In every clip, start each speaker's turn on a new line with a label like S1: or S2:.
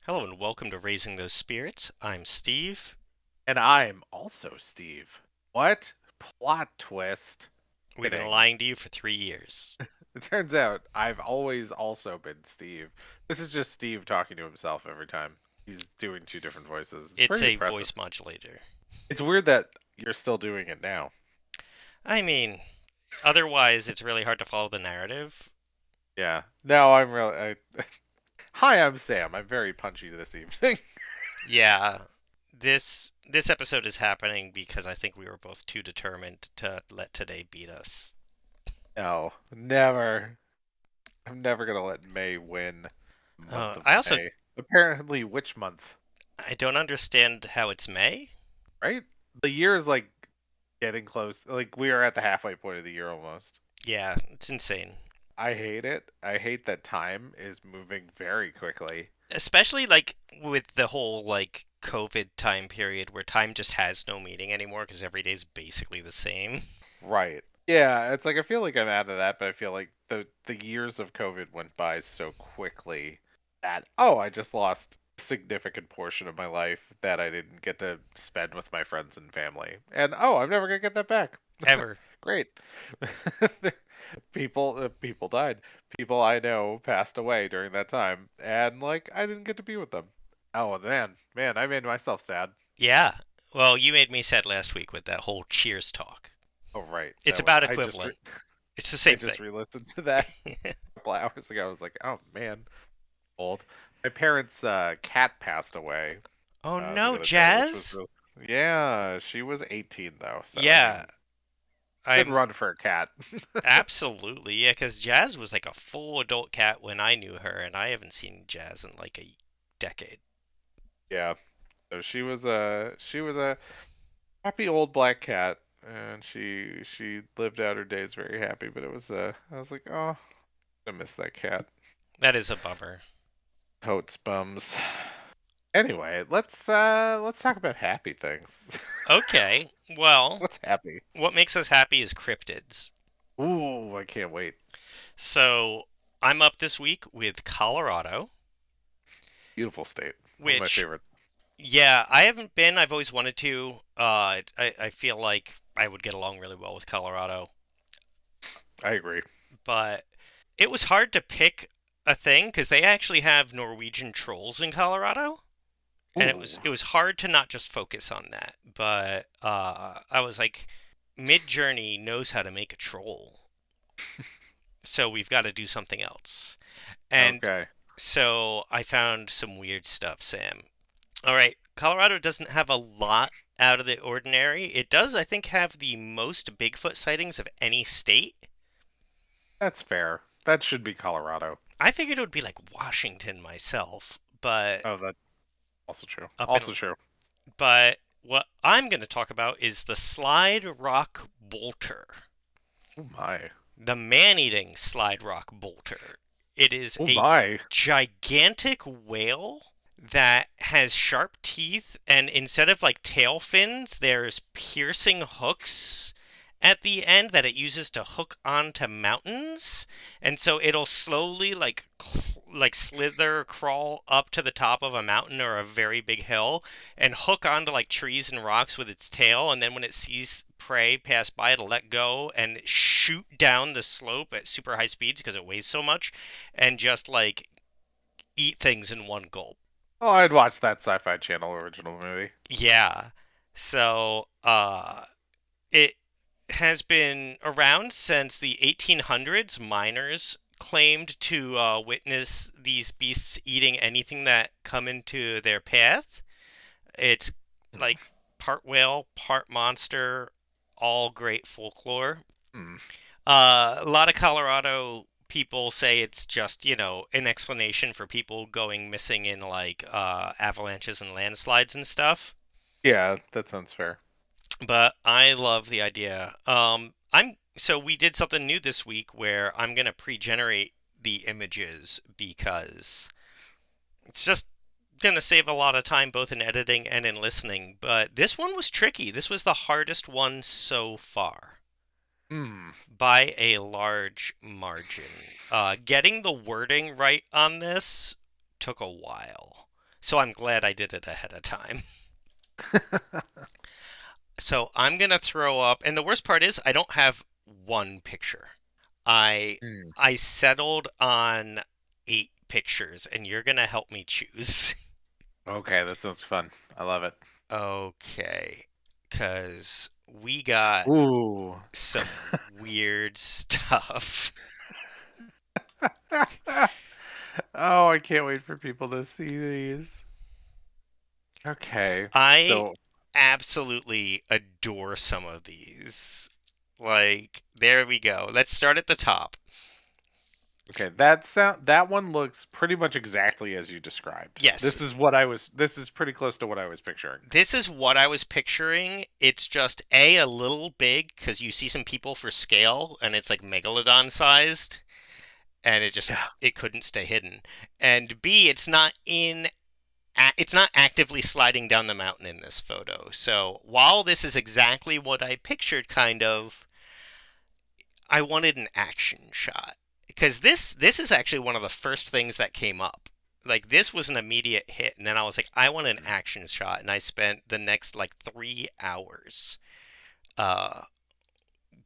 S1: Hello and welcome to Raising Those Spirits. I'm Steve.
S2: And I'm also Steve. What? Plot twist.
S1: We've been
S2: Kidding.
S1: lying to you for 3 years.
S2: It turns out I've always also been Steve. This is just Steve talking to himself every time. He's doing two different voices. It's
S1: It's
S2: pretty
S1: a
S2: impressive.
S1: voice modulator.
S2: It's weird that you're still doing it now.
S1: I mean, otherwise it's really hard to follow the narrative.
S2: Yeah. No, I'm really. Hi, I'm Sam. I'm very punchy this evening.
S1: Yeah, this episode is happening because I think we were both too determined to let today beat us.
S2: No, never. I'm never gonna let May win the month of
S1: I also
S2: May. Apparently, which month?
S1: I don't understand how it's May.
S2: Right? The year is like getting close. Like we are at the halfway point of the year almost.
S1: Yeah, it's insane.
S2: I hate it. I hate that time is moving very quickly.
S1: Especially like with the whole like COVID time period where time just has no meaning anymore because every day is basically the same.
S2: Right. Yeah, it's like I feel like I'm out of that, but I feel like the years of COVID went by so quickly that I just lost a significant portion of my life that I didn't get to spend with my friends and family. And I'm never gonna get that back.
S1: Ever.
S2: Great. People died. People I know passed away during that time, and like I didn't get to be with them. Oh man, I made myself sad.
S1: Yeah. Well, you made me sad last week with that whole Cheers talk.
S2: Oh right,
S1: It's
S2: that was
S1: about
S2: I just
S1: equivalent. It's the
S2: I
S1: same
S2: just
S1: thing.
S2: re-listened to that a couple hours ago. I was like, oh man, old. My parents' cat passed away
S1: Oh
S2: the
S1: no,
S2: other day, which was
S1: Jazz?
S2: really, yeah. She was 18 though, so I
S1: Yeah,
S2: mean, good
S1: I'm
S2: run for a cat.
S1: absolutely. Yeah, because Jazz was like a full adult cat when I knew her, and I haven't seen Jazz in like a decade.
S2: Yeah. So she was a happy old black cat, and she lived out her days very happy. But it was I was like, oh, I miss that cat.
S1: That is a bummer.
S2: Totes bums. Anyway, let's talk about happy things.
S1: Okay, well,
S2: What's happy?
S1: what makes us happy is cryptids.
S2: Ooh, I can't wait.
S1: So I'm up this week with Colorado,
S2: Beautiful state. One of my
S1: which,
S2: favorites.
S1: yeah, I haven't been. I've always wanted to. I feel like I would get along really well with Colorado,
S2: I agree.
S1: but it was hard to pick a thing because they actually have Norwegian trolls in Colorado, and it was
S2: Ooh.
S1: it was hard to not just focus on that. But I was like, Mid Journey knows how to make a troll, so we've got to do something else. And
S2: Okay.
S1: so I found some weird stuff, Sam. All right, Colorado doesn't have a lot out of the ordinary. It does, I think, have the most Bigfoot sightings of any state.
S2: That's fair. That should be Colorado.
S1: I figured it would be like Washington myself, but
S2: Oh, that's also true.
S1: up in
S2: Also true.
S1: but what I'm going to talk about is the slide rock bolter,
S2: Oh my.
S1: the man-eating slide rock bolter. It is
S2: Oh
S1: a
S2: my.
S1: gigantic whale that has sharp teeth, and instead of like tail fins, there's piercing hooks at the end that it uses to hook onto mountains, and so it'll slowly like slither crawl up to the top of a mountain or a very big hill and hook onto like trees and rocks with its tail, and then when it sees prey pass by it'll let go and shoot down the slope at super high speeds because it weighs so much and just like eat things in one gulp.
S2: Oh, I'd watch that Sci-Fi Channel original movie.
S1: Yeah. So, it has been around since the 1800s. Miners claimed to witness these beasts eating anything that come into their path. It's like part whale, part monster, all great folklore.
S2: Hmm.
S1: A lot of Colorado people say it's just, an explanation for people going missing in like avalanches and landslides and stuff.
S2: Yeah, that sounds fair.
S1: But I love the idea. So we did something new this week where I'm gonna pre-generate the images because it's just gonna save a lot of time both in editing and in listening. But this one was tricky. This was the hardest one so far
S2: Hmm.
S1: by a large margin. Getting the wording right on this took a while. So I'm glad I did it ahead of time. So I'm gonna throw up, and the worst part is I don't have one picture. I
S2: Hmm.
S1: I settled on 8 pictures, and you're gonna help me choose.
S2: Okay, that sounds fun. I love it.
S1: Okay, because we got
S2: Ooh.
S1: some weird stuff.
S2: Oh, I can't wait for people to see these. Okay,
S1: I
S2: so
S1: absolutely adore some of these. Like, there we go. Let's start at the top.
S2: okay, that one looks pretty much exactly as you described.
S1: Yes,
S2: This is pretty close to what I was picturing.
S1: this is what I was picturing. It's just a little big because you see some people for scale and it's like megalodon sized and
S2: Yeah.
S1: it couldn't stay hidden. And B, it's not actively sliding down the mountain in this photo. So while this is exactly what I pictured, kind of, I wanted an action shot because this is actually one of the first things that came up. Like this was an immediate hit, and then I was like, I want an action shot, and I spent the next like 3 hours uh,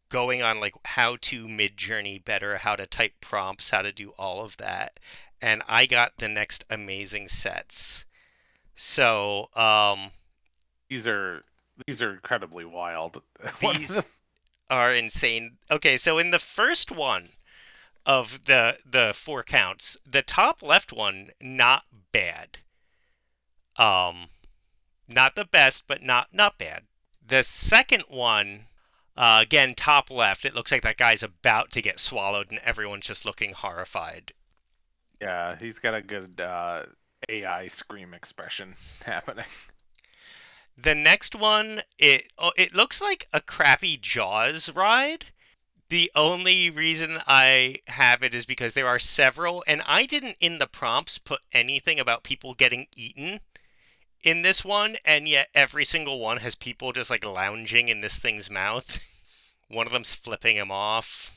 S1: going on like how to mid journey better, how to type prompts, how to do all of that, and I got the next amazing sets. So
S2: These are these are incredibly wild. One of
S1: these
S2: them,
S1: are insane. Okay, so in the first one of the 4 counts, the top left one not bad. Um, not the best, but not bad. The second one, again top left, it looks like that guy's about to get swallowed, and everyone's just looking horrified.
S2: yeah, he's got a good AI scream expression happening.
S1: The next one, it looks like a crappy Jaws ride. The only reason I have it is because there are several, and I didn't in the prompts put anything about people getting eaten in this one, and yet every single one has people just like lounging in this thing's mouth. One of them's flipping him off.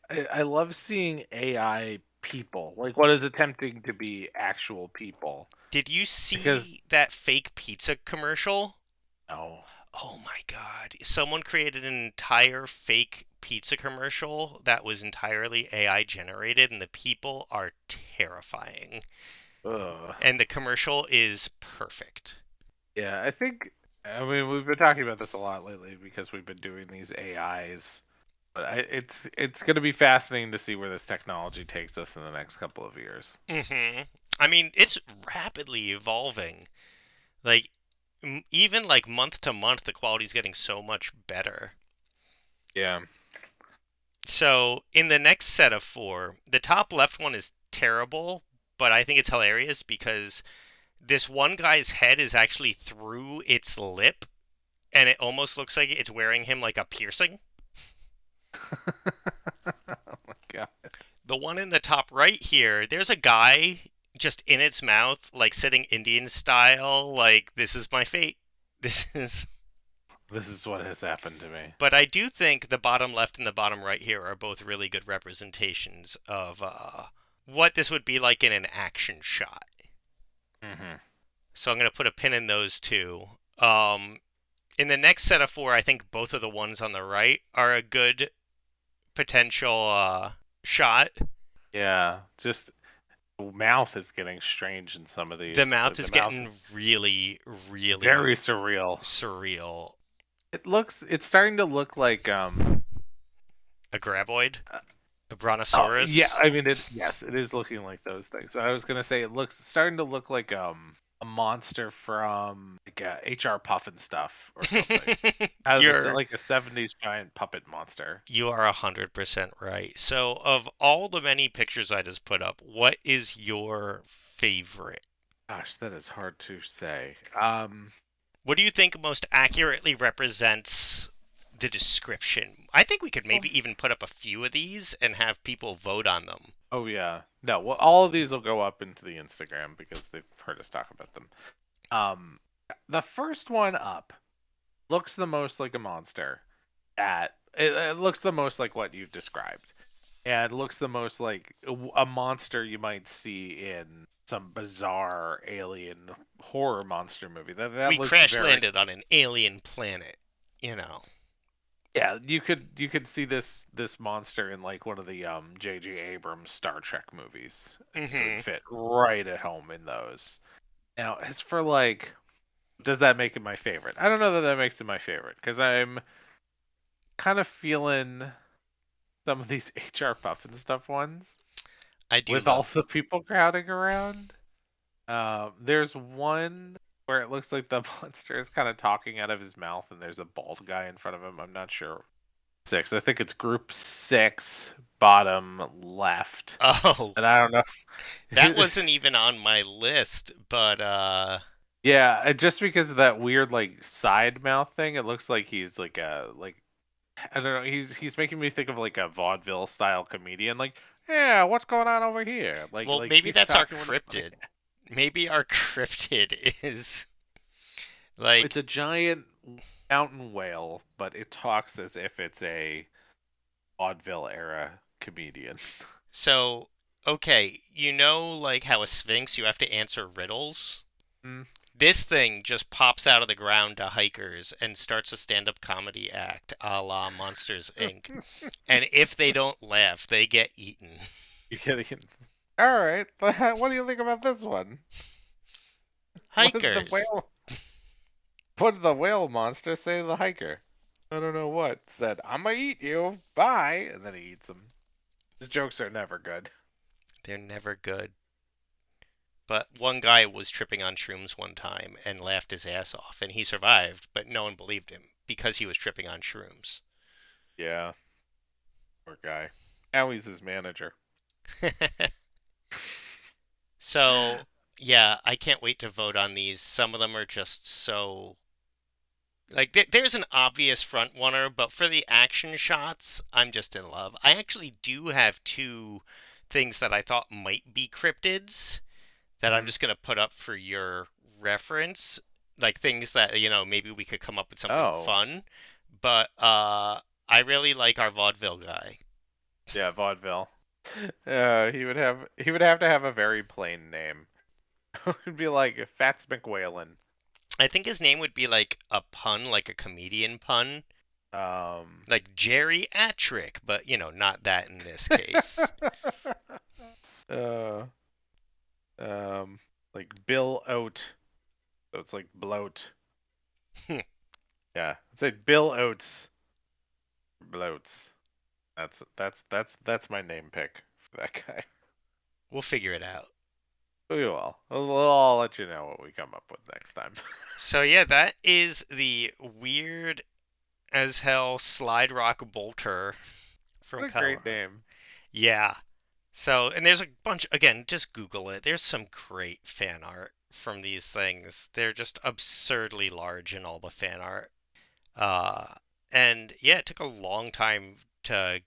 S2: I love seeing AI people, like what is attempting to be actual people.
S1: Did you
S2: Because
S1: see that fake pizza commercial?
S2: no,
S1: Oh my god. Someone created an entire fake pizza commercial that was entirely AI generated, and the people are terrifying.
S2: ugh.
S1: And the commercial is perfect.
S2: Yeah, I think. I mean, we've been talking about this a lot lately because we've been doing these AIs. But it's going to be fascinating to see where this technology takes us in the next couple of years.
S1: I mean, it's rapidly evolving. Like, even like month to month, the quality's getting so much better.
S2: Yeah.
S1: So, in the next set of 4, the top left one is terrible, but I think it's hilarious because this one guy's head is actually through its lip, and it almost looks like it's wearing him like a piercing.
S2: Oh my god.
S1: The one in the top right here, there's a guy just in its mouth, like sitting Indian style, like, this is my fate. This is.
S2: This is what has happened to me.
S1: But I do think the bottom left and the bottom right here are both really good representations of what this would be like in an action shot.
S2: Hmm.
S1: So I'm going to put a pin in those two. In the next set of 4, I think both of the ones on the right are a good potential shot.
S2: Yeah, just the mouth is getting strange in some of
S1: The
S2: these.
S1: mouth
S2: The
S1: is
S2: mouth
S1: getting
S2: is
S1: really,
S2: very
S1: really
S2: surreal.
S1: surreal.
S2: It's starting to look like
S1: A graboid?
S2: uh,
S1: A
S2: oh yeah,
S1: brontosaurus?
S2: I mean yes, it is looking like those things. But I was gonna say it's starting to look like a monster from like HR Puffin stuff or something. As it's
S1: You're
S2: like a 70s giant puppet monster.
S1: You are 100% right. So, of all the many pictures I just put up, what is your favorite?
S2: Gosh, that is hard to say.
S1: What do you think most accurately represents the description? I think we could
S2: Well,
S1: maybe even put up a few of these and have people vote on them.
S2: oh yeah. No, well all of these will go up into the Instagram because they've heard us talk about them. Um the first one up looks the most like a monster. It looks the most like what you've described. Yeah, it looks the most like a monster you might see in some bizarre alien horror monster movie. That
S1: We
S2: looks
S1: crash
S2: very.
S1: landed on an alien planet, you know.
S2: Yeah, you could see this monster in like one of the J.J. Abrams Star Trek movies. It would
S1: Hmm.
S2: fit right at home in those. Now, as for like, does that make it my favorite? I don't know that makes it my favorite because I'm kind of feeling some of these HR Puffin stuff ones
S1: I do
S2: with all the
S1: love.
S2: people crowding around. There's one where it looks like the monster is kind of talking out of his mouth, and there's a bald guy in front of him. I'm not sure. Six. I think it's group six, bottom left.
S1: Oh,
S2: And I don't know.
S1: that wasn't even on my list, but
S2: Yeah, just because of that weird like side mouth thing, it looks like he's like a like I don't know. He's making me think of like a vaudeville style comedian. Like, yeah, what's going on over here? Like
S1: well,
S2: like
S1: maybe
S2: he's
S1: that's our
S2: talking with a
S1: cryptid. Maybe our cryptid is like
S2: it's a giant mountain whale, but it talks as if it's a vaudeville era comedian.
S1: so okay, you know like how a sphinx you have to answer riddles?
S2: Mm.
S1: This thing just pops out of the ground to hikers and starts a stand-up comedy act a la Monsters Inc. And if they don't laugh, they get eaten.
S2: You're getting. All right. What do you think about this one? What did the
S1: Hikers.
S2: whale? What did the whale monster say to the hiker? I don't know what. Said, "I'm gonna eat you. Bye," and then he eats him. His jokes are never good.
S1: They're never good. But one guy was tripping on shrooms one time and laughed his ass off, and he survived, but no one believed him because he was tripping on shrooms.
S2: Yeah, poor guy. Now he's his manager.
S1: So, yeah, I can't wait to vote on these. Some of them are just so like there's an obvious front runner, but for the action shots, I'm just in love. I actually do have two things that I thought might be cryptids that I'm
S2: Hmm.
S1: just gonna put up for your reference, like things that maybe we could come up with something
S2: Oh,
S1: fun. But I really like our vaudeville guy.
S2: yeah, vaudeville. He would have to have a very plain name. It'd be like Fats McWhalen.
S1: I think his name would be like a pun, like a comedian pun,
S2: Um,
S1: like Jerry Atrick, but not that in this case.
S2: uh, like Bill Oat. So it's like bloat. Yeah, it's like Bill Oates bloats. That's my name pick for that guy.
S1: We'll figure it out.
S2: We will. I'll let you know what we come up with next time.
S1: So yeah, that is the weird as hell slide rock bolter from
S2: What a great
S1: Colorado.
S2: name.
S1: Yeah. So, and there's a bunch, again, just Google it. There's some great fan art from these things. They're just absurdly large in all the fan art. Uh, and yeah, it took a long time to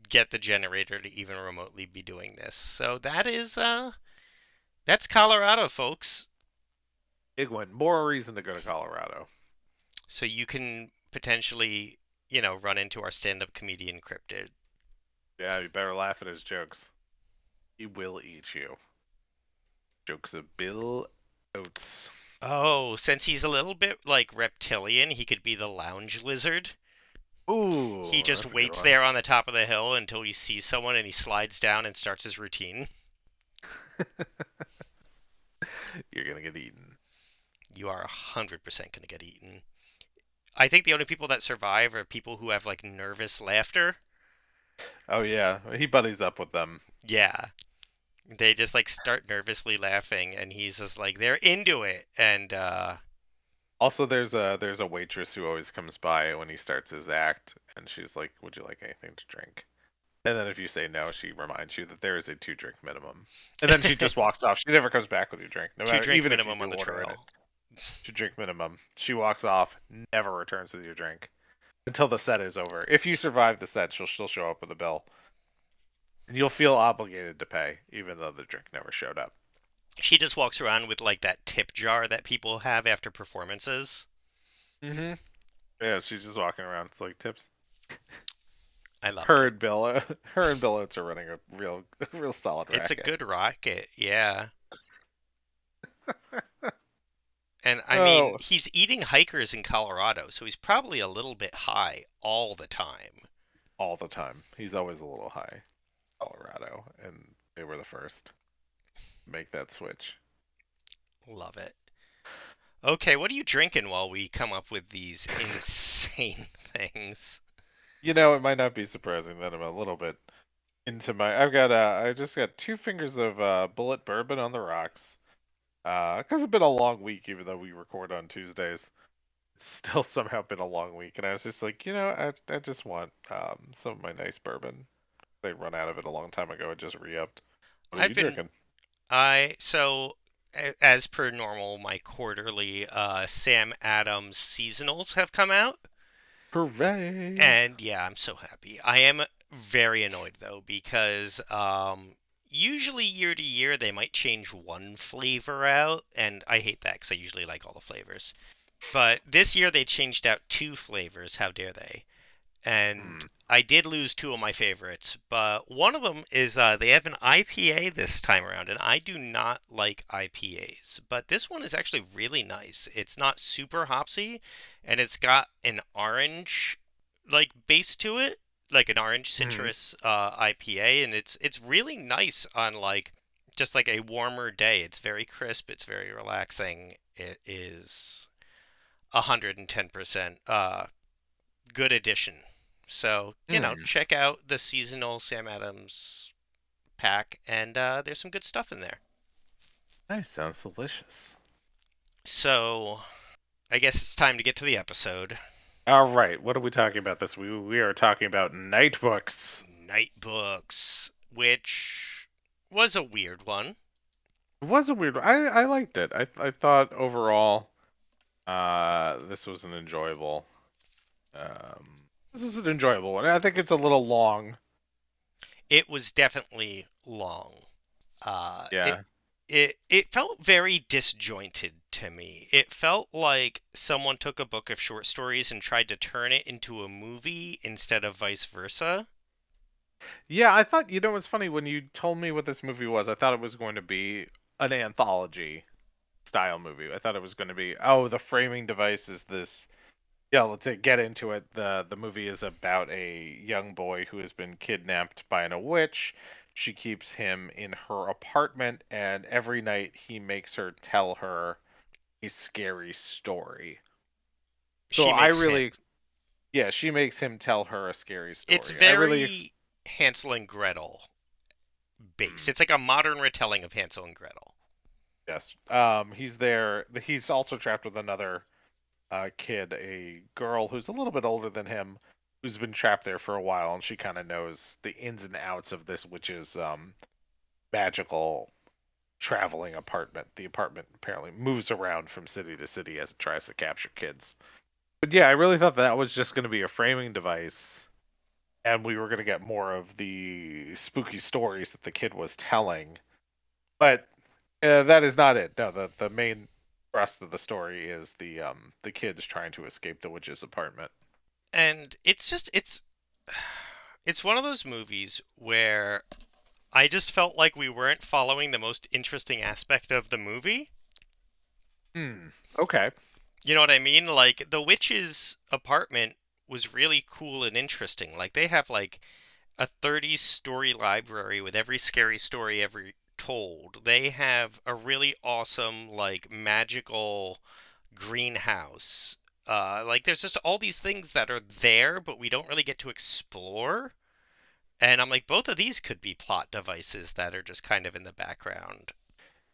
S1: get the generator to even remotely be doing this. So that's Colorado, folks.
S2: Big one. More reason to go to Colorado.
S1: So you can potentially, run into our stand-up comedian cryptid.
S2: Yeah, you better laugh at his jokes. He will eat you. Jokes of Bill Oates.
S1: Oh, since he's a little bit like reptilian, he could be the lounge lizard. He
S2: Ooh,
S1: just
S2: that's a good
S1: waits
S2: one.
S1: there on the top of the hill until he sees someone and he slides down and starts his routine.
S2: You're gonna get eaten.
S1: You are 100% going to get eaten. I think the only people that survive are people who have like nervous laughter.
S2: Oh yeah, he buddies up with them.
S1: Yeah. They just like start nervously laughing and he's just like they're into it and
S2: Also, there's a waitress who always comes by when he starts his act, and she's like, "Would you like anything to drink?" And then if you say no, she reminds you that there is a two-drink minimum, and then she just walks off. She never comes back with your drink, no
S1: two
S2: matter
S1: drink
S2: even if you
S1: minimum
S2: do
S1: on the
S2: order it.
S1: trail.
S2: Two-drink minimum. She walks off, never returns with your drink until the set is over. If you survive the set, she'll still show up with a bill, and you'll feel obligated to pay, even though the drink never showed up.
S1: She just walks around with like that tip jar that people have after performances.
S2: Mm-hmm. Yeah, she's just walking around. It's like tips.
S1: I love
S2: Her
S1: it.
S2: and Bill, her and Bill Oates are running a real solid
S1: It's a
S2: racket.
S1: good rocket, yeah. And I mean,
S2: Oh,
S1: he's eating hikers in Colorado, so he's probably a little bit high all the time.
S2: all the time. He's always a little high. Colorado, and they were the first to make that switch.
S1: Love it. Okay, what are you drinking while we come up with these insane things?
S2: It might not be surprising that I'm a little bit into my. I just got 2 fingers of bullet bourbon on the rocks. Because it's been a long week, even though we record on Tuesdays. It's still somehow been a long week, and I was just like, I just want some of my nice bourbon. They run out of it a long time ago. I just re-upped. What are
S1: I've
S2: you
S1: been
S2: drinking?
S1: as per normal, my quarterly Sam Adams seasonals have come out.
S2: Hooray!
S1: And yeah, I'm so happy. I am very annoyed though because usually year to year they might change one flavor out, and I hate that because I usually like all the flavors. But this year they changed out two flavors. How dare they? And
S2: Hmm.
S1: I did lose two of my favorites, but one of them is they have an IPA this time around, and I do not like IPAs. But this one is actually really nice. It's not super hopsy, and it's got an orange like base to it, like an orange
S2: Hmm.
S1: citrus IPA, and it's really nice on like just like a warmer day. It's very crisp. It's very relaxing. It is 110% good addition. So,
S2: Hmm.
S1: check out the seasonal Sam Adams pack, and there's some good stuff in there.
S2: Nice. Sounds delicious.
S1: So, I guess it's time to get to the episode.
S2: All right. What are we talking about this? We are talking about Nightbooks.
S1: Nightbooks, which was a weird one.
S2: It was a weird. I liked it. I thought overall, this was an enjoyable. This is an enjoyable one. I think it's a little long.
S1: It was definitely long. Uh, it
S2: Yeah.
S1: it felt very disjointed to me. It felt like someone took a book of short stories and tried to turn it into a movie instead of vice versa.
S2: Yeah, I thought, what's funny when you told me what this movie was, I thought it was going to be an anthology style movie. I thought it was going to be, oh, the framing device is this. Yeah, let's get into it. The movie is about a young boy who has been kidnapped by a witch. She keeps him in her apartment, and every night he makes her tell her a scary story. So
S1: She
S2: I
S1: makes him.
S2: really, yeah, she makes him tell her a scary
S1: It's
S2: story.
S1: very Hansel and Gretel based.
S2: Hmm.
S1: It's like a modern retelling of Hansel and Gretel.
S2: Yes. He's there. He's also trapped with another kid, a girl who's a little bit older than him, who's been trapped there for a while, and she kind of knows the ins and outs of this witch's magical traveling apartment. The apartment apparently moves around from city to city as it tries to capture kids. But yeah, I really thought that was just going to be a framing device, and we were going to get more of the spooky stories that the kid was telling. But that is not it. No, the main thrust of the story is the kids trying to escape the witch's apartment.
S1: And it's one of those movies where I just felt like we weren't following the most interesting aspect of the movie.
S2: Hmm. Okay.
S1: You know what I mean? Like the witch's apartment was really cool and interesting. Like they have like a 30 story library with every scary story ever told. They have a really awesome like magical greenhouse. Like there's just all these things that are there, but we don't really get to explore. And I'm like, both of these could be plot devices that are just kind of in the background.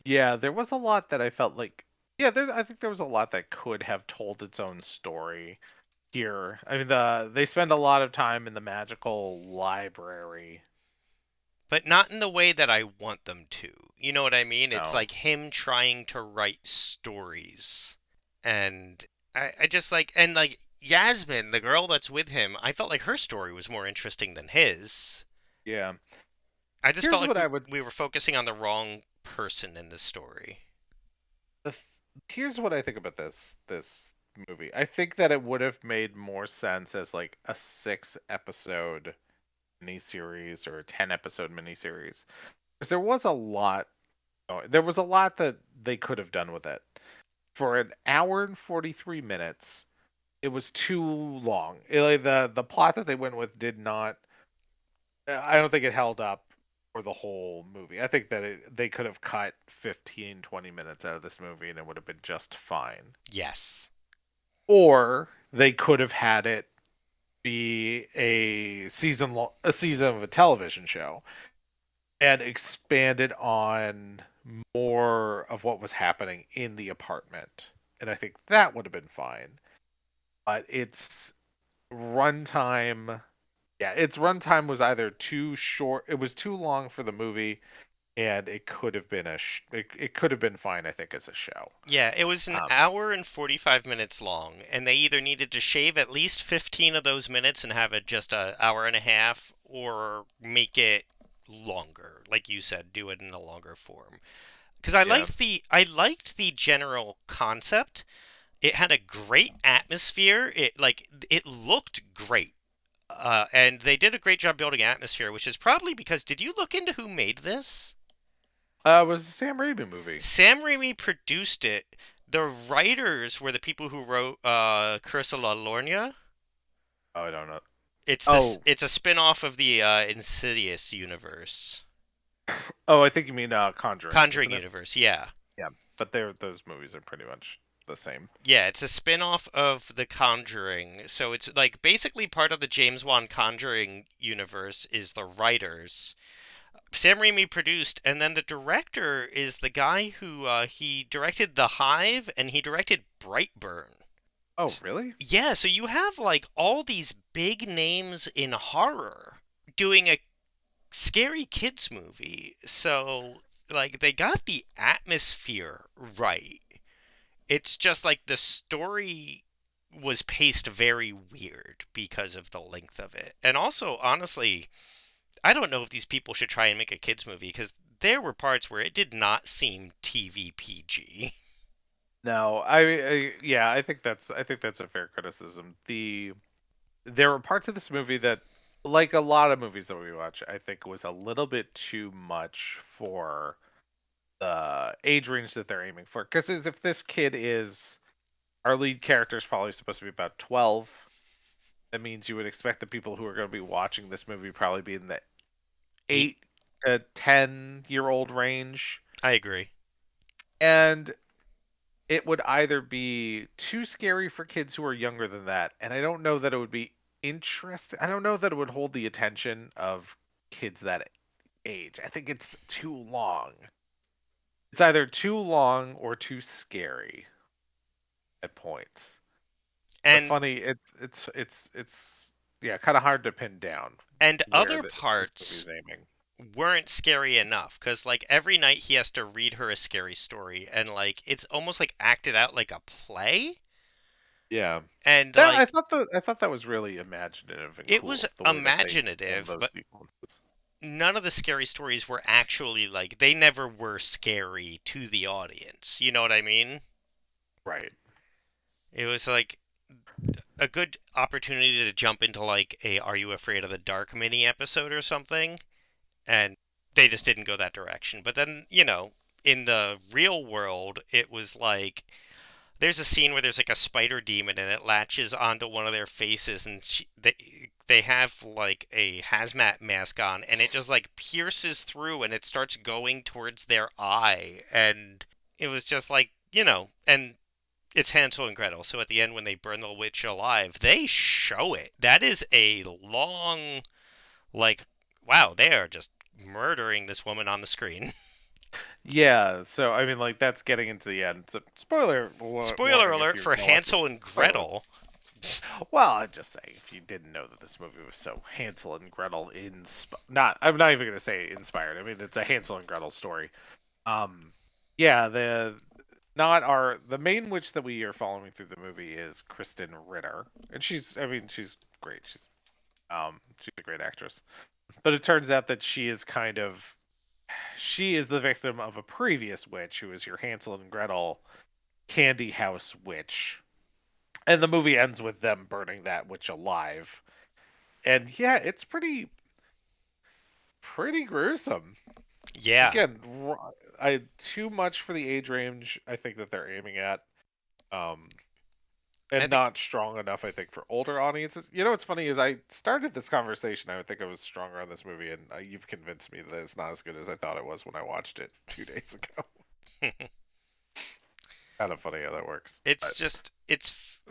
S2: Yeah, there was a lot that I felt like. Yeah, I think there was a lot that could have told its own story here. I mean, they spend a lot of time in the magical library.
S1: But not in the way that I want them to. You know what I mean? It's
S2: No.
S1: like him trying to write stories. And I just like, and like Yasmin, the girl that's with him, I felt like her story was more interesting than his.
S2: Yeah.
S1: I just felt
S2: Here's
S1: like
S2: what
S1: we,
S2: I would.
S1: we were focusing on the wrong person in the story.
S2: The, th- Here's what I think about this movie. I think that it would have made more sense as like a 6 episode miniseries or a 10-episode miniseries. Because there was a lot. There was a lot that they could have done with it. For an hour and 43 minutes, it was too long. The plot that they went with did not. I don't think it held up for the whole movie. I think that they could have cut 15, 20 minutes out of this movie and it would have been just fine.
S1: Yes.
S2: Or they could have had it be a season of a television show and expanded on more of what was happening in the apartment. And I think that would have been fine. But its runtime, yeah, its runtime was either too short, it was too long for the movie, and it could have been it could have been fine, I think, as a show.
S1: Yeah, it was an
S2: Um,
S1: hour and 45 minutes long, and they either needed to shave at least 15 of those minutes and have it just an hour and a half, or make it longer. Like you said, do it in a longer form. Because
S2: yeah.
S1: I liked the general concept. It had a great atmosphere. It looked great. And they did a great job building atmosphere, which is probably because did you look into who made this?
S2: It was a Sam Raimi movie.
S1: Sam Raimi produced it. The writers were the people who wrote Curse of La Lorna.
S2: Oh, I don't know.
S1: It's this.
S2: Oh,
S1: It's a spin-off of the Insidious universe,
S2: oh, I think you mean Conjuring,
S1: Conjuring
S2: isn't it?
S1: universe. Yeah,
S2: Yeah, but those movies are pretty much the same.
S1: yeah. It's a spin-off of the Conjuring, so it's like basically part of the James Wan Conjuring universe. Is the writers Sam Raimi produced, and then the director is the guy who he directed The Hive and he directed Brightburn.
S2: Oh, really?
S1: Yeah, so you have like all these big names in horror doing a scary kids movie. So like they got the atmosphere right. It's just like the story was paced very weird because of the length of it. And also, honestly, I don't know if these people should try and make a kids movie because there were parts where it did not seem TV PG.
S2: No, yeah, I think that's a fair criticism. There were parts of this movie that, like a lot of movies that we watch, I think was a little bit too much for the age range that they're aiming for. Because if this kid is our lead character is probably supposed to be about 12, that means you would expect the people who are going to be watching this movie probably be in the
S1: Eight.
S2: 8 to 10 year old range,
S1: I agree.
S2: and it would either be too scary for kids who are younger than that, and I don't know that it would be interesting. I don't know that it would hold the attention of kids that age. I think it's too long. It's either too long or too scary at points. The
S1: And
S2: funny, it's yeah, kind of hard to pin down
S1: and
S2: where
S1: other
S2: this movie
S1: parts
S2: is aiming.
S1: weren't scary enough because like every night he has to read her a scary story and like it's almost like acted out like a play
S2: Yeah.
S1: and
S2: That
S1: like
S2: I thought that was really imaginative and
S1: it was
S2: cool, the way that they filmed
S1: imaginative
S2: those
S1: but
S2: sequences.
S1: none of the scary stories were actually like they never were scary to the audience, you know what I mean?
S2: Right.
S1: It was like a good opportunity to jump into like a Are You Afraid of the Dark mini episode or something, and they just didn't go that direction. But then, in the real world, it was like there's a scene where there's like a spider demon and it latches onto one of their faces, and they have like a hazmat mask on, and it just like pierces through and it starts going towards their eye, and it was just like and it's Hansel and Gretel. So at the end, when they burn the witch alive, they show it. That is a long, like, wow, they are just murdering this woman on the screen.
S2: Yeah, so I mean, like that's getting into the end. So, spoiler
S1: Spoiler
S2: warning if
S1: alert
S2: you're
S1: for
S2: gonna watch
S1: Hansel
S2: this.
S1: and
S2: Spoiler.
S1: Gretel.
S2: Well, I'd just say if you didn't know that this movie was so Hansel and Gretel not, I'm not even gonna say inspired. I mean, it's a Hansel and Gretel story. Um, yeah, the main witch that we are following through the movie is Kristen Ritter, and I mean, she's great. She's a great actress. But it turns out that she is the victim of a previous witch who is your Hansel and Gretel candy house witch. And the movie ends with them burning that witch alive. And yeah, it's pretty pretty gruesome.
S1: Yeah.
S2: Again, I too much for the age range I think that they're aiming at. Um,
S1: I
S2: and
S1: think
S2: not strong enough, I think, for older audiences. You know what's funny is I started this conversation. I would think I was stronger on this movie, and you've convinced me that it's not as good as I thought it was when I watched it 2 days ago. Kind of funny how that works.
S1: it's
S2: But
S1: just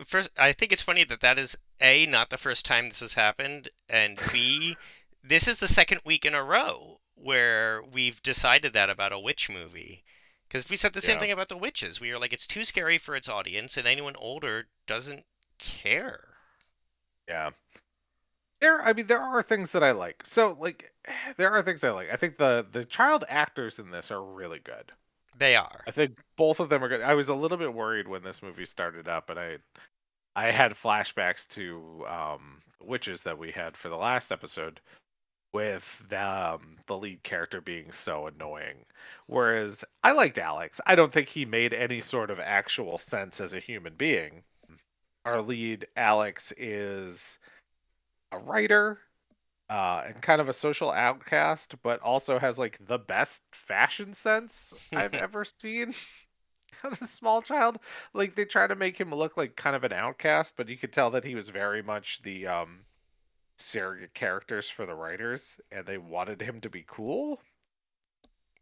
S1: first. I think it's funny that that is A, not the first time this has happened, and B, this is the second week in a row where we've decided that about a witch movie. Because we said the same
S2: yeah,
S1: thing about the witches. We were like, it's too scary for its audience, and anyone older doesn't care.
S2: yeah. I mean, there are things that I like. So, like, there are things I like. I think the child actors in this are really good.
S1: They are.
S2: I think both of them are good. I was a little bit worried when this movie started up, and I had flashbacks to witches that we had for the last episode with the lead character being so annoying. Whereas I liked Alex. I don't think he made any sort of actual sense as a human being. Our lead, Alex, is a writer and kind of a social outcast, but also has like the best fashion sense I've ever seen. As a small child, like they try to make him look like kind of an outcast, but you could tell that he was very much the surrogate characters for the writers, and they wanted him to be cool.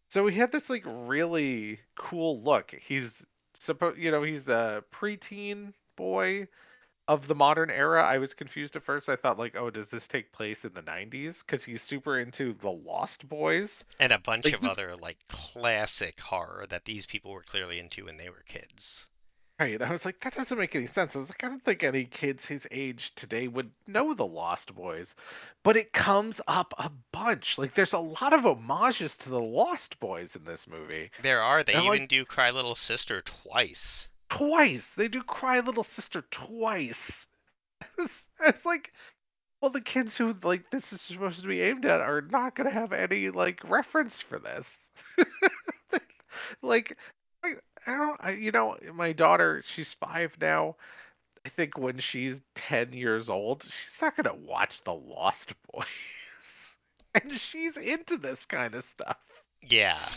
S2: So he had this like really cool look. He's a preteen boy of the modern era. I was confused at first. I thought like, oh, does this take place in the 90s? Because he's super into the Lost Boys.
S1: And a bunch
S2: Like
S1: of
S2: this
S1: other, like, classic horror that these people were clearly into when they were kids.
S2: Right. I was like, that doesn't make any sense. I was like, I don't think any kids his age today would know the Lost Boys. But it comes up a bunch. Like, there's a lot of homages to the Lost Boys in this movie.
S1: There are. They
S2: And I'm like,
S1: even do Cry Little Sister twice.
S2: twice. They do Cry Little Sister twice. It's like, well, the kids who, like, this is supposed to be aimed at are not going to have any, like, reference for this. Like, I don't, my daughter, she's 5 now. I think when she's 10 years old, she's not gonna watch The Lost Boys. And she's into this kind of stuff.
S1: Yeah.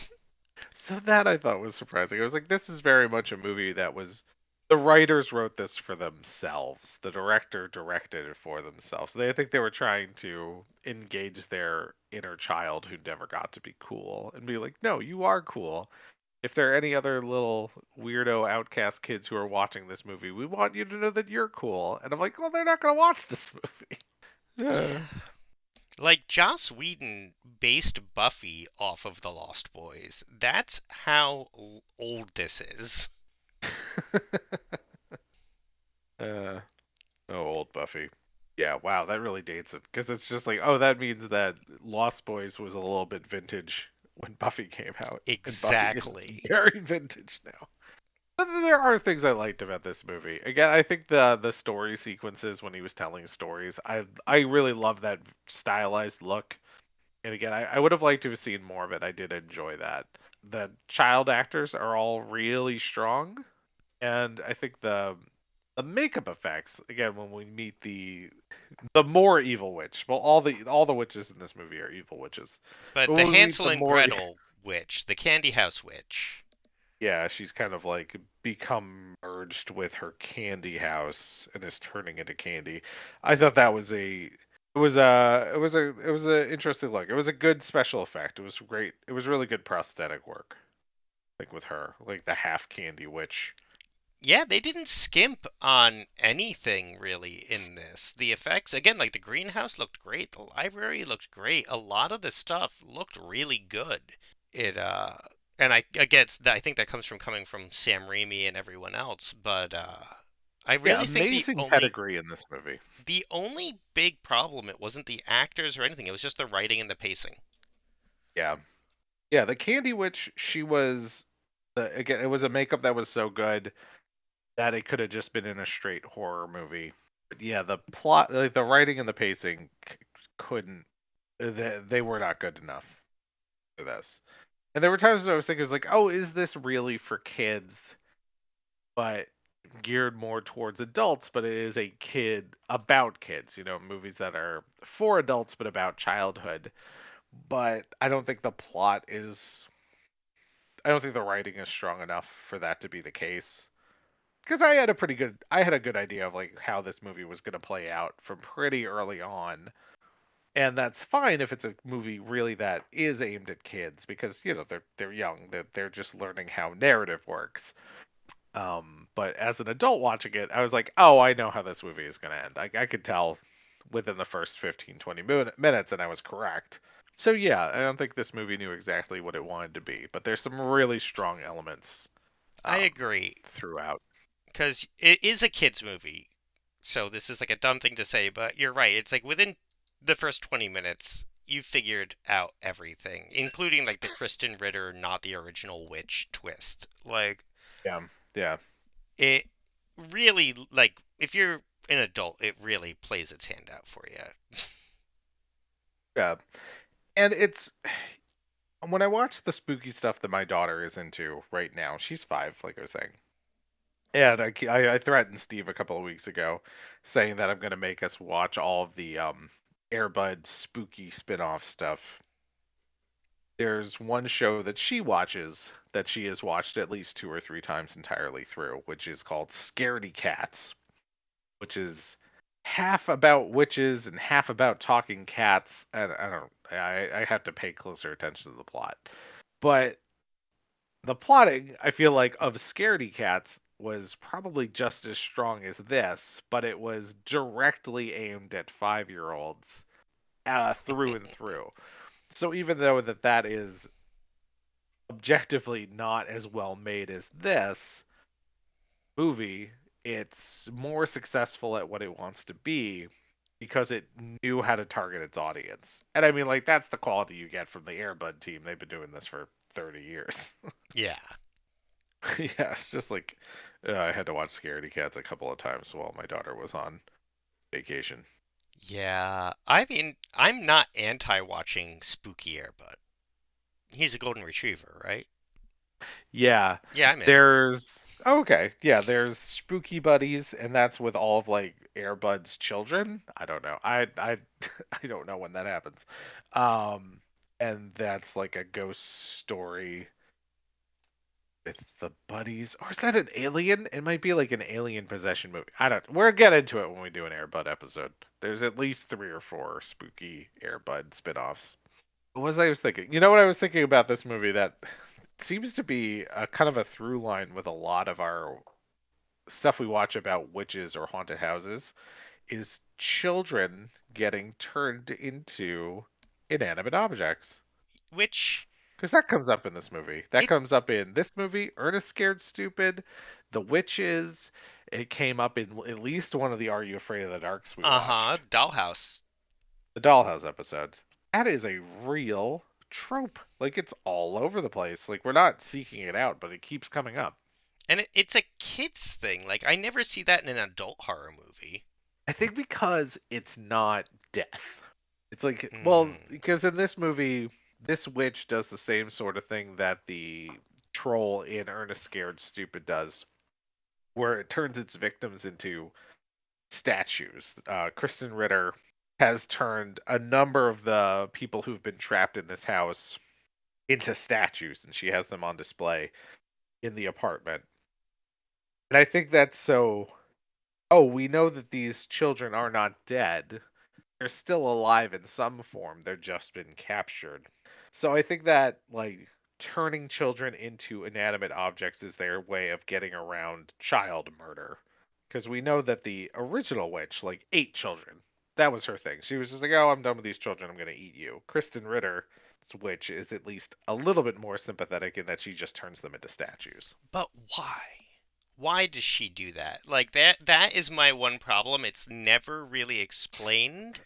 S2: So that I thought was surprising. I was like, this is very much a movie that was the writers wrote this for themselves. The director directed it for themselves. I think they were trying to engage their inner child who never got to be cool and be like, no, you are cool. If there are any other little weirdo outcast kids who are watching this movie, we want you to know that you're cool. And I'm like, well, they're not going to watch this movie.
S1: Yeah. Like, Joss Whedon based Buffy off of The Lost Boys. That's how old this is.
S2: uh, oh, old Buffy. Yeah, wow, that really dates it. Because it's just like, oh, that means that Lost Boys was a little bit vintage when Buffy came out. And Buffy is
S1: Exactly.
S2: very vintage now. But there are things I liked about this movie. Again, I think the story sequences when he was telling stories, I really love that stylized look. And again, I would have liked to have seen more of it. I did enjoy that. The child actors are all really strong, and I think the makeup effects again when we meet the more evil witch. Well, all the witches in this movie are evil witches,
S1: But
S2: but
S1: the
S2: when we meet
S1: Hansel
S2: the
S1: and
S2: more
S1: Gretel witch, the Candy House witch,
S2: yeah, she's kind of like become merged with her candy house and is turning into candy. I thought that was a interesting look. It was a good special effect. It was great. It was really good prosthetic work. Like with her, like the half candy witch.
S1: yeah, they didn't skimp on anything really in this. The effects, again, like the greenhouse looked great, the library looked great. A lot of the stuff looked really good. It and I think that comes from coming from Sam Raimi and everyone else, but I
S2: Yeah,
S1: really think
S2: amazing pedigree in this movie.
S1: the only big problem, it wasn't the actors or anything, it was just the writing and the pacing.
S2: Yeah. Yeah, the candy witch, she was again, it was a makeup that was so good that it could have just been in a straight horror movie. But yeah, the plot, like the writing and the pacing couldn't they were not good enough for this. And there were times where I was thinking, it was like, oh, is this really for kids? But geared more towards adults, but it is a kid about kids, movies that are for adults but about childhood. but I don't think the plot is. I don't think the writing is strong enough for that to be the case. Because I had a good idea of like how this movie was going to play out from pretty early on, and that's fine if it's a movie really that is aimed at kids because they're young, they're just learning how narrative works. But as an adult watching it, I was like, oh, I know how this movie is going to end. I could tell within the first 15, 20 minutes, and I was correct. So yeah, I don't think this movie knew exactly what it wanted to be, but there's some really strong elements
S1: I agree,
S2: throughout.
S1: because it is a kids movie. So this is like a dumb thing to say, but you're right. It's like within the first 20 minutes, you figured out everything, including like the Kristen Ritter, not the original witch twist. Like
S2: Yeah, yeah,
S1: it really, like if you're an adult, it really plays its hand out for you.
S2: yeah. And it's when I watch the spooky stuff that my daughter is into right now. She's 5, like I was saying. And I threatened Steve a couple of weeks ago, saying that I'm going to make us watch all of the Airbud spooky spin-off stuff. There's one show that she watches that she has watched at least 2 or 3 times entirely through, which is called Scaredy Cats, which is half about witches and half about talking cats. And I have to pay closer attention to the plot. But the plotting, I feel like, of Scaredy Cats was probably just as strong as this, but it was directly aimed at 5-year-olds through and through. So even though that is objectively not as well made as this movie, it's more successful at what it wants to be because it knew how to target its audience. And I mean, like, that's the quality you get from the Airbud team. They've been doing this for 30 years.
S1: Yeah.
S2: Yeah, it's just like I had to watch Scaredy Cats a couple of times while my daughter was on vacation.
S1: Yeah. I mean, I'm not anti watching Spooky Air, but he's a golden retriever, right?
S2: Yeah,
S1: Yeah, I'm in.
S2: there's okay. Yeah, there's Spooky Buddies, and that's with all of like Airbud's children. I don't know. I I don't know when that happens. Um, and that's like a ghost story with the buddies, or is that an alien? It might be like an alien possession movie. I don't. We'll get into it when we do an Airbud episode. There's at least 3 or 4 spooky Airbud spin-offs. What was I was thinking? You know what I was thinking about this movie that seems to be a kind of a through line with a lot of our stuff we watch about witches or haunted houses is children getting turned into inanimate objects.
S1: Which
S2: Because that comes up in this movie. That
S1: it
S2: comes up in this movie, Ernest Scared Stupid, The Witches. It came up in at least one of the Are You Afraid of the Darks we
S1: uh-huh,
S2: watched.
S1: Dollhouse.
S2: The Dollhouse episode. That is a real trope. Like, it's all over the place. Like, we're not seeking it out, but it keeps coming up.
S1: And it's a kids thing. Like I never see that in an adult horror movie.
S2: I think because it's not death. It's like, well,
S1: Mm.
S2: because in this movie, this witch does the same sort of thing that the troll in Ernest Scared Stupid does, where it turns its victims into statues. Kristen Ritter has turned a number of the people who've been trapped in this house into statues, and she has them on display in the apartment. And I think that's so. Oh, we know that these children are not dead. They're still alive in some form. They're just been captured. So I think that like turning children into inanimate objects is their way of getting around child murder. Because we know that the original witch like ate children. That was her thing. She was just like, "Oh, I'm done with these children. I'm going to eat you." Kristen Ritter's witch is at least a little bit more sympathetic in that she just turns them into statues.
S1: But why? Why does she do that? Like that is my one problem. It's never really explained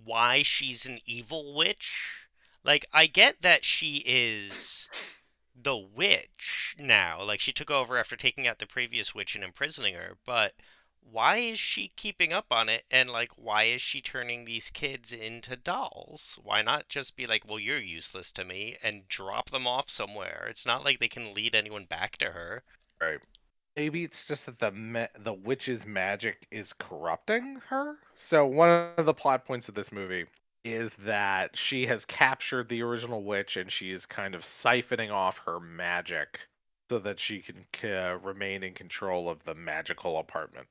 S1: why she's an evil witch. Like I get that she is the witch now. Like she took over after taking out the previous witch and imprisoning her, but why is she keeping up on it and like why is she turning these kids into dolls? Why not just be like, "Well, you're useless to me" and drop them off somewhere? It's not like they can lead anyone back to her.
S2: Right. Maybe it's just that the witch's magic is corrupting her. So one of the plot points of this movie is that she has captured the original witch and she is kind of siphoning off her magic so that she can remain in control of the magical apartment.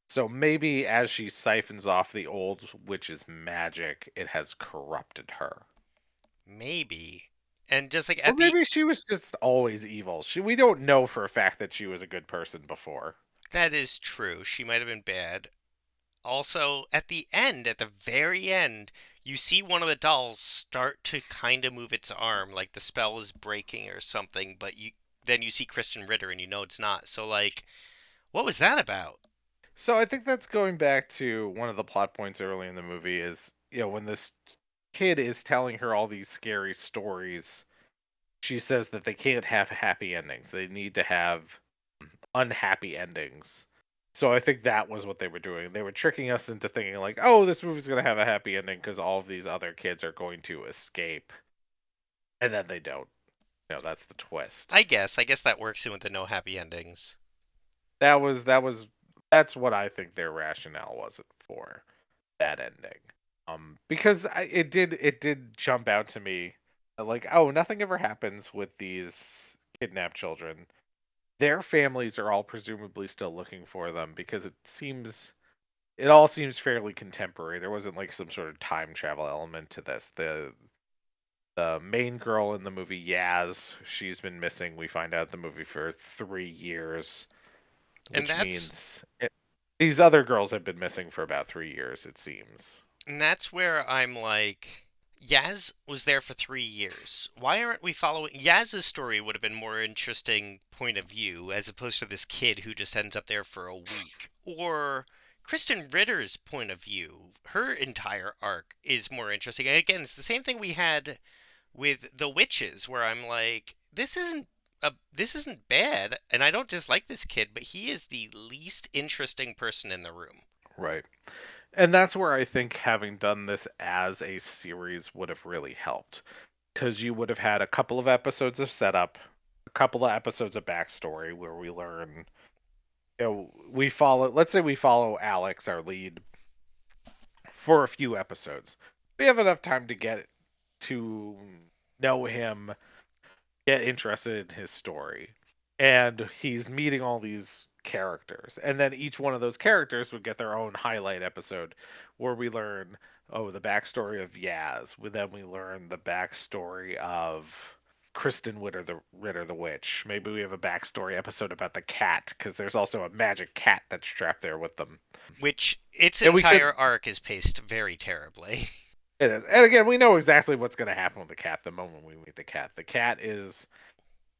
S2: So maybe as she siphons off the old witch's magic, it has corrupted her.
S1: Maybe. And just like
S2: Or
S1: at the
S2: maybe she was just always evil. We don't know for a fact that she was a good person before.
S1: that is true. She might have been bad. Also, at the end, at the very end, you see one of the dolls start to kind of move its arm, like the spell is breaking or something, but you see Kristen Ritter and you know it's not. So like, what was that about?
S2: So I think that's going back to one of the plot points early in the movie is, when this kid is telling her all these scary stories, she says that they can't have happy endings. They need to have unhappy endings. So I think that was what they were doing. They were tricking us into thinking like, "Oh, this movie's going to have a happy ending because all of these other kids are going to escape." And then they don't. That's the twist.
S1: I guess that works in with the no happy endings.
S2: That's what I think their rationale was for that ending. Because it did jump out to me like, oh, nothing ever happens with these kidnapped children. Their families are all presumably still looking for them because it all seems fairly contemporary. There wasn't like some sort of time travel element to this. The main girl in the movie, Yaz, she's been missing. We find out the movie for 3 years,
S1: And
S2: which
S1: that's
S2: means these other girls have been missing for about 3 years, it seems.
S1: and that's where I'm like, Yaz was there for 3 years. Why aren't we following Yaz's story? Would have been more interesting point of view as opposed to this kid who just ends up there for a week. Or Kristen Ritter's point of view. Her entire arc is more interesting. And again, it's the same thing we had with the witches, where I'm like, this isn't bad, and I don't dislike this kid, but he is the least interesting person in the room.
S2: Right. And that's where I think having done this as a series would have really helped. Because you would have had a couple of episodes of setup, a couple of episodes of backstory where we learn, let's say we follow Alex, our lead, for a few episodes. We have enough time to get to know him, get interested in his story. And he's meeting all these characters. And then each one of those characters would get their own highlight episode where we learn, oh, the backstory of Yaz. Then we learn the backstory of Kristen Ritter the witch. Maybe we have a backstory episode about the cat because there's also a magic cat that's trapped there with them.
S1: Which its
S2: And we could
S1: entire arc is paced very terribly.
S2: It is. And again, we know exactly what's going to happen with the cat the moment we meet the cat. The cat is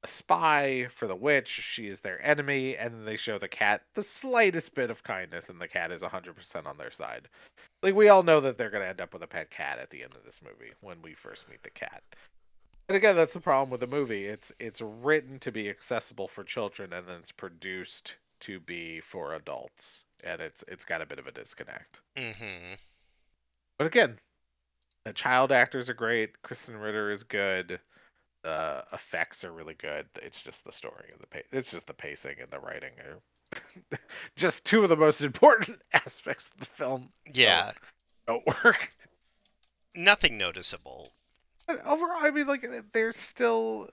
S2: a spy for the witch. She is their enemy, and then they show the cat the slightest bit of kindness, and the cat is 100% on their side. Like, we all know that they're going to end up with a pet cat at the end of this movie when we first meet the cat. And again, that's the problem with the movie. It's written to be accessible for children, and then it's produced to be for adults, and it's got a bit of a disconnect.
S1: Hmm.
S2: But again, the child actors are great. Kristen Ritter is good. The effects are really good. It's just the story and it's just the pacing and the writing are just two of the most important aspects of the film. Don't
S1: Yeah,
S2: don't work.
S1: nothing noticeable.
S2: But overall, I mean, like there are still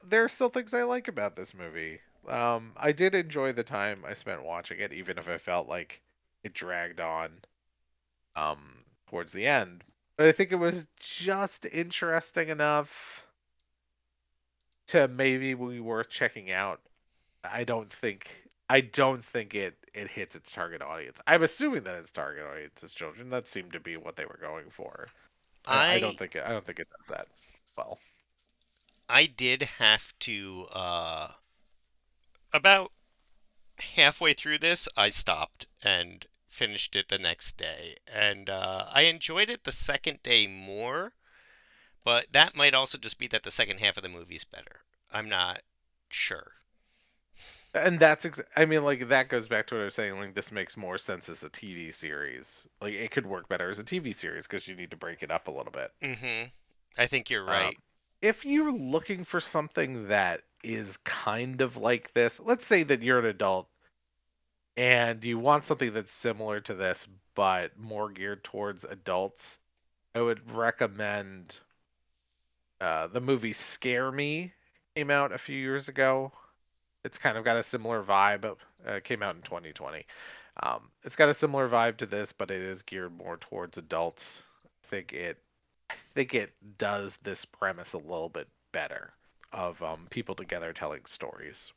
S2: things I like about this movie. I did enjoy the time I spent watching it, even if I felt like it dragged on towards the end. But I think it was just interesting enough to maybe be worth checking out. I don't think it hits its target audience. I'm assuming that its target audience is children. That seemed to be what they were going for. I don't
S1: I
S2: think it I don't think it does that well.
S1: I did have to about halfway through this, I stopped and finished it the next day, and I enjoyed it the second day more. But that might also just be that the second half of the movie's better. I'm not sure.
S2: And I mean, like, that goes back to what I was saying. Like, this makes more sense as a TV series. Like, it could work better as a TV series because you need to break it up a little bit.
S1: Hmm. I think you're
S2: Um,
S1: right.
S2: if you're looking for something that is kind of like this, let's say that you're an adult and you want something that's similar to this but more geared towards adults, I would recommend the movie Scare Me came out a few years ago. It's kind of got a similar vibe. It came out in 2020. It's got a similar vibe to this, but it is geared more towards adults. I think it does this premise a little bit better of people together telling stories.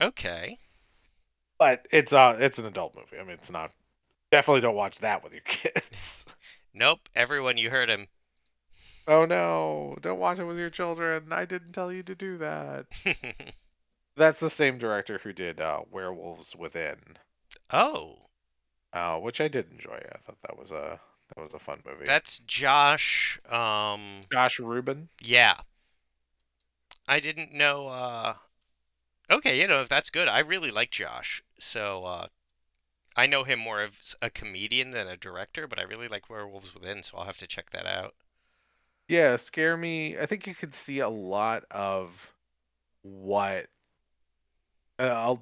S1: Okay.
S2: But it's an adult movie. I mean, it's not. Definitely don't watch that with your kids.
S1: Nope, everyone, you heard him.
S2: Oh no! Don't watch it with your children. I didn't tell you to do that. That's the same director who did Werewolves Within,
S1: Oh,
S2: which I did enjoy. I thought that was a fun movie.
S1: that's Josh.
S2: Josh Rubin.
S1: Yeah, I didn't know. Okay, if that's good, I really like Josh. So, I know him more as a comedian than a director, but I really like Werewolves Within, so I'll have to check that out.
S2: Yeah, Scare Me. I think you could see a lot of what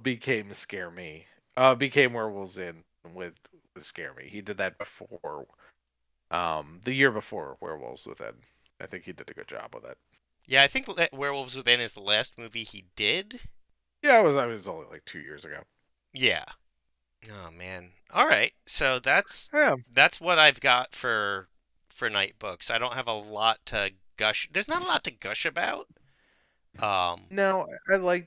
S2: became Scare Me. Became Werewolves in with Scare Me. He did that before. The year before Werewolves Within. I think he did a good job with it.
S1: Yeah, I think that Werewolves Within is the last movie he did.
S2: Yeah, it was. I was only like 2 years ago.
S1: Yeah. Oh man. All right. So
S2: Yeah.
S1: that's what I've got for night books. I don't have a lot to gush. There's not a lot to gush about. Um,
S2: No, I liked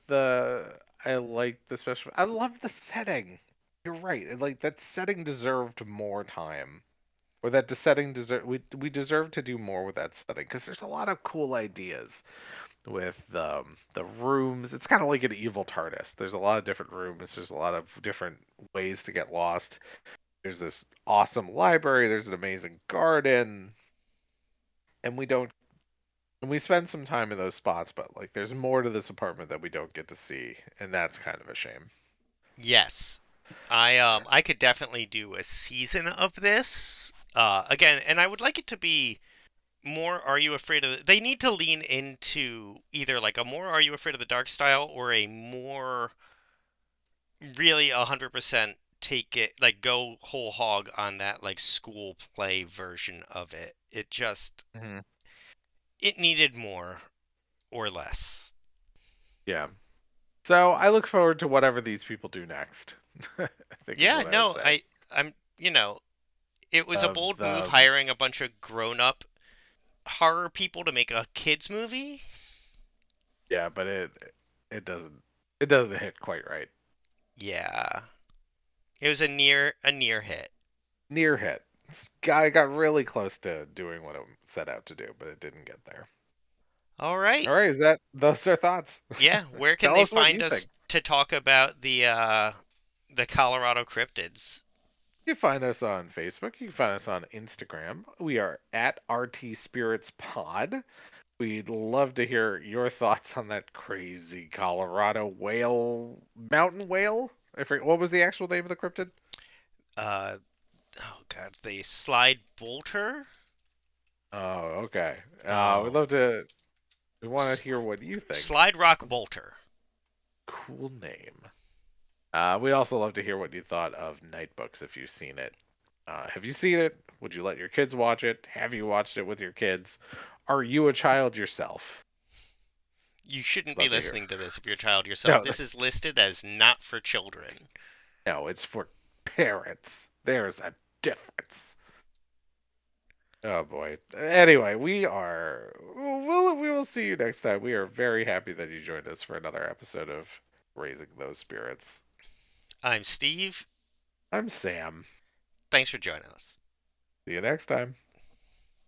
S2: the special. I love the setting. You're right. Like that setting deserved more time. Or that the setting deserve we deserve to do more with that setting because there's a lot of cool ideas with the rooms. It's kind of like an evil TARDIS. There's a lot of different rooms. There's a lot of different ways to get lost. There's this awesome library. There's an amazing garden, and we don't. And we spend some time in those spots, but like there's more to this apartment that we don't get to see, and that's kind of a shame.
S1: yes. I could definitely do a season of this. Again, and I would like it to be more Are You Afraid of They need to lean into either like a more Are You Afraid of the Dark style or a more really 100% take it like go whole hog on that like school play version of it.
S2: Hmm.
S1: It needed more or less.
S2: Yeah. So I look forward to whatever these people do next. I think is
S1: Yeah,
S2: what I would
S1: no,
S2: say.
S1: I'm it was a
S2: Uh,
S1: bold move
S2: the
S1: hiring a bunch of grown-up horror people to make a kids movie.
S2: yeah, but it doesn't it doesn't hit quite right.
S1: Yeah. It was a near hit.
S2: Near hit. This guy got really close to doing what it set out to do, but it didn't get there.
S1: All right.
S2: All right, is that those are thoughts?
S1: Yeah, where can
S2: Tell
S1: they
S2: us what
S1: find
S2: you
S1: us
S2: think.
S1: to talk about the Colorado cryptids?
S2: You can find us on Facebook. You can find us on Instagram. We are at RTSpiritsPod. We'd love to hear your thoughts on that crazy Colorado mountain whale. I forget what was the actual name of the cryptid.
S1: Uh oh god, the slide bolter?
S2: Oh, okay. We'd
S1: Oh,
S2: love to. We want to
S1: s-
S2: hear what you think.
S1: slide rock bolter.
S2: Cool name. We'd also love to hear what you thought of Nightbooks if you've seen it. Have you seen it? Would you let your kids watch it? Have you watched it with your kids? Are you a child yourself?
S1: You shouldn't be
S2: Love to hear.
S1: listening to this if you're a child yourself.
S2: No,
S1: This is listed as not for children.
S2: no, it's for parents. There's a difference. Oh boy. Anyway, we will see you next time. We are very happy that you joined us for another episode of Raising Those Spirits.
S1: I'm Steve.
S2: I'm Sam.
S1: Thanks for joining us.
S2: See you next time.